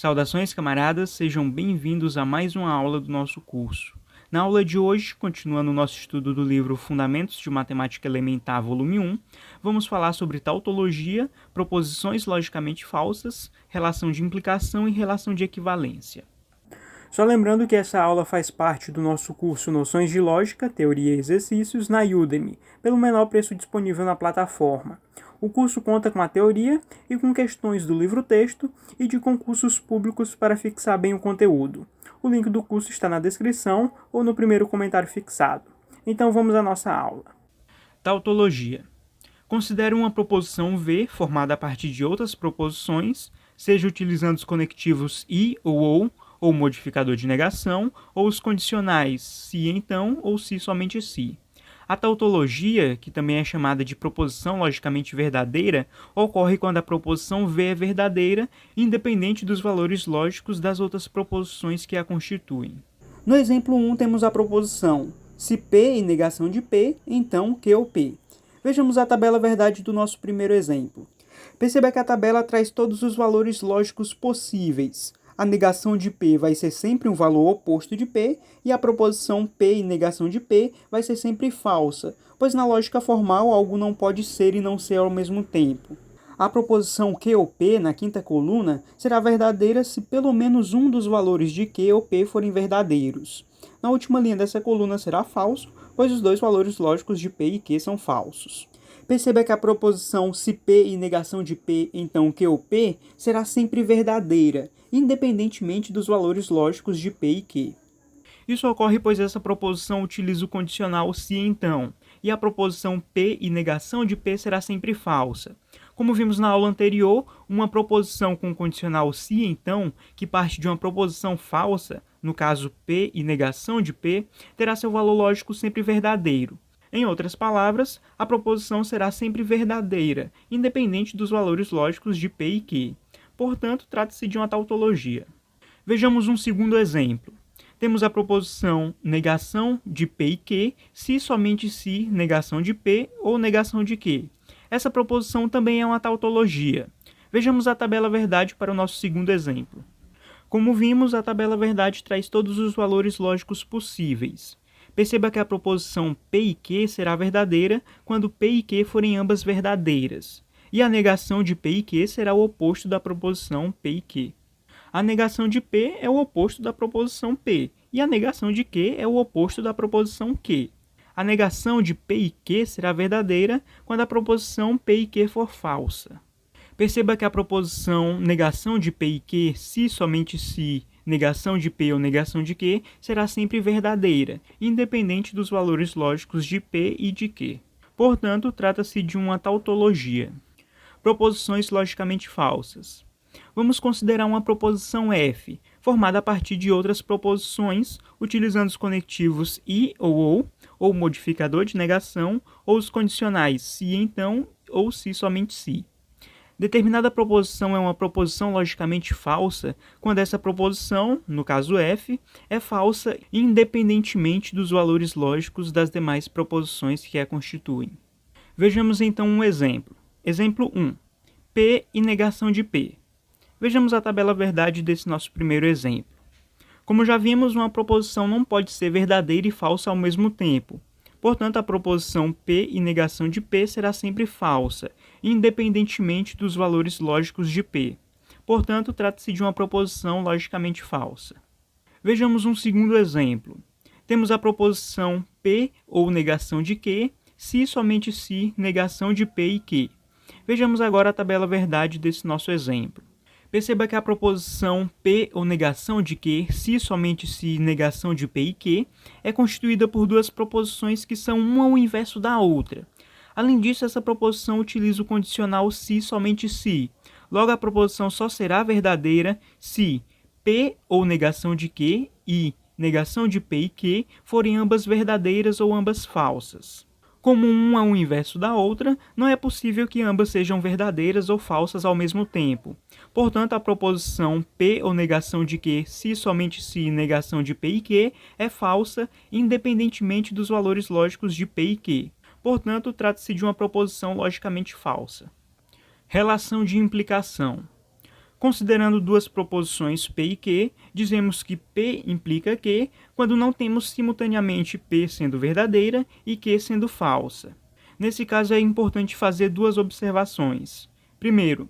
Saudações, camaradas, sejam bem-vindos a mais uma aula do nosso curso. Na aula de hoje, continuando o nosso estudo do livro Fundamentos de Matemática Elementar, volume 1, vamos falar sobre tautologia, proposições logicamente falsas, relação de implicação e relação de equivalência. Só lembrando que essa aula faz parte do nosso curso Noções de Lógica, Teoria e Exercícios na Udemy, pelo menor preço disponível na plataforma. O curso conta com a teoria e com questões do livro-texto e de concursos públicos para fixar bem o conteúdo. O link do curso está na descrição ou no primeiro comentário fixado. Então vamos à nossa aula. Tautologia. Considere uma proposição V formada a partir de outras proposições, seja utilizando os conectivos e ou modificador de negação, ou os condicionais se então ou se somente se. A tautologia, que também é chamada de proposição logicamente verdadeira, ocorre quando a proposição V é verdadeira, independente dos valores lógicos das outras proposições que a constituem. No exemplo 1 temos a proposição se P e negação de P, então Q ou P. Vejamos a tabela verdade do nosso primeiro exemplo. Perceba que a tabela traz todos os valores lógicos possíveis. A negação de P vai ser sempre um valor oposto de P, e a proposição P e negação de P vai ser sempre falsa, pois na lógica formal algo não pode ser e não ser ao mesmo tempo. A proposição Q ou P, na quinta coluna, será verdadeira se pelo menos um dos valores de Q ou P forem verdadeiros. Na última linha dessa coluna será falso, pois os dois valores lógicos de P e Q são falsos. Perceba que a proposição se P e negação de P, então Q ou P, será sempre verdadeira, independentemente dos valores lógicos de P e Q. Isso ocorre pois essa proposição utiliza o condicional se então, e a proposição P e negação de P será sempre falsa. Como vimos na aula anterior, uma proposição com condicional se então, que parte de uma proposição falsa, no caso P e negação de P, terá seu valor lógico sempre verdadeiro. Em outras palavras, a proposição será sempre verdadeira, independente dos valores lógicos de P e Q. Portanto, trata-se de uma tautologia. Vejamos um segundo exemplo. Temos a proposição negação de P e Q, se somente se negação de P ou negação de Q. Essa proposição também é uma tautologia. Vejamos a tabela verdade para o nosso segundo exemplo. Como vimos, a tabela verdade traz todos os valores lógicos possíveis. Perceba que a proposição P e Q será verdadeira quando P e Q forem ambas verdadeiras, e a negação de P e Q será o oposto da proposição P e Q. A negação de P é o oposto da proposição P, e a negação de Q é o oposto da proposição Q. A negação de P e Q será verdadeira quando a proposição P e Q for falsa. Perceba que a proposição negação de P e Q, se somente se, negação de P ou negação de Q, será sempre verdadeira, independente dos valores lógicos de P e de Q. Portanto, trata-se de uma tautologia. Proposições logicamente falsas. Vamos considerar uma proposição F, formada a partir de outras proposições, utilizando os conectivos e ou modificador de negação, ou os condicionais se então ou se somente se. Determinada proposição é uma proposição logicamente falsa quando essa proposição, no caso F, é falsa independentemente dos valores lógicos das demais proposições que a constituem. Vejamos então um exemplo. Exemplo 1. P e negação de P. Vejamos a tabela verdade desse nosso primeiro exemplo. Como já vimos, uma proposição não pode ser verdadeira e falsa ao mesmo tempo. Portanto, a proposição P e negação de P será sempre falsa, independentemente dos valores lógicos de P. Portanto, trata-se de uma proposição logicamente falsa. Vejamos um segundo exemplo. Temos a proposição P ou negação de Q, se somente se, negação de P e Q. Vejamos agora a tabela verdade desse nosso exemplo. Perceba que a proposição P ou negação de Q, se somente se, negação de P e Q, é constituída por duas proposições que são uma ao inverso da outra. Além disso, essa proposição utiliza o condicional se somente se. Logo, a proposição só será verdadeira se P ou negação de Q e negação de P e Q forem ambas verdadeiras ou ambas falsas. Como uma é o inverso da outra, não é possível que ambas sejam verdadeiras ou falsas ao mesmo tempo. Portanto, a proposição P ou negação de Q, se somente se, negação de P e Q, é falsa, independentemente dos valores lógicos de P e Q. Portanto, trata-se de uma proposição logicamente falsa. Relação de implicação. Considerando duas proposições P e Q, dizemos que P implica Q quando não temos simultaneamente P sendo verdadeira e Q sendo falsa. Nesse caso é importante fazer duas observações. Primeiro,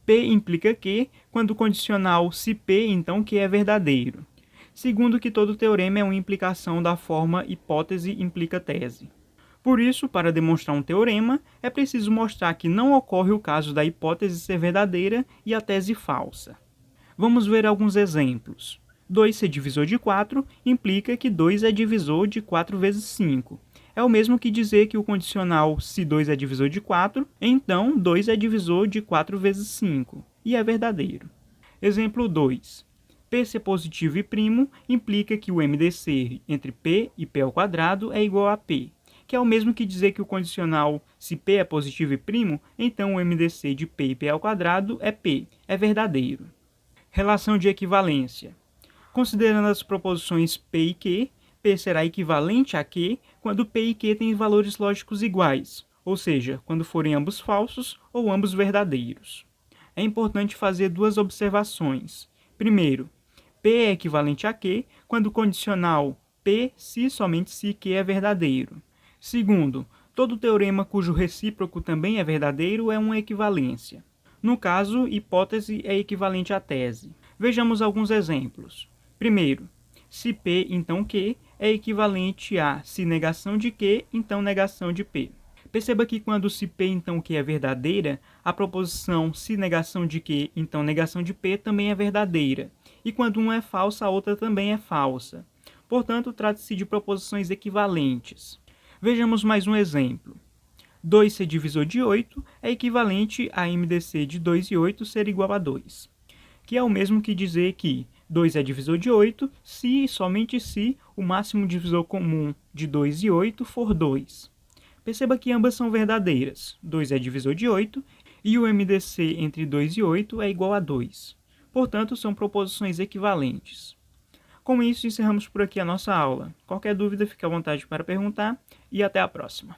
P implica Q quando o condicional se P, então Q é verdadeiro. Segundo, que todo teorema é uma implicação da forma hipótese implica tese. Por isso, para demonstrar um teorema, é preciso mostrar que não ocorre o caso da hipótese ser verdadeira e a tese falsa. Vamos ver alguns exemplos. 2 ser divisor de 4 implica que 2 é divisor de 4 vezes 5. É o mesmo que dizer que o condicional se 2 é divisor de 4, então 2 é divisor de 4 vezes 5, e é verdadeiro. Exemplo 2. P ser positivo e primo implica que o MDC entre P e P ao quadrado é igual a P, que é o mesmo que dizer que o condicional se P é positivo e primo, então o MDC de P e P ao quadrado é P, é verdadeiro. Relação de equivalência. Considerando as proposições P e Q, P será equivalente a Q quando P e Q têm valores lógicos iguais, ou seja, quando forem ambos falsos ou ambos verdadeiros. É importante fazer duas observações. Primeiro, P é equivalente a Q quando o condicional P se somente se Q é verdadeiro. Segundo, todo teorema cujo recíproco também é verdadeiro é uma equivalência. No caso, hipótese é equivalente à tese. Vejamos alguns exemplos. Primeiro, se P, então Q, é equivalente a se negação de Q, então negação de P. Perceba que quando se P, então Q é verdadeira, a proposição se negação de Q, então negação de P também é verdadeira. E quando uma é falsa, a outra também é falsa. Portanto, trata-se de proposições equivalentes. Vejamos mais um exemplo. 2 ser divisor de 8 é equivalente a MDC de 2 e 8 ser igual a 2, que é o mesmo que dizer que 2 é divisor de 8 se e somente se o máximo divisor comum de 2 e 8 for 2. Perceba que ambas são verdadeiras. 2 é divisor de 8 e o MDC entre 2 e 8 é igual a 2. Portanto, são proposições equivalentes. Com isso, encerramos por aqui a nossa aula. Qualquer dúvida, fique à vontade para perguntar e até a próxima.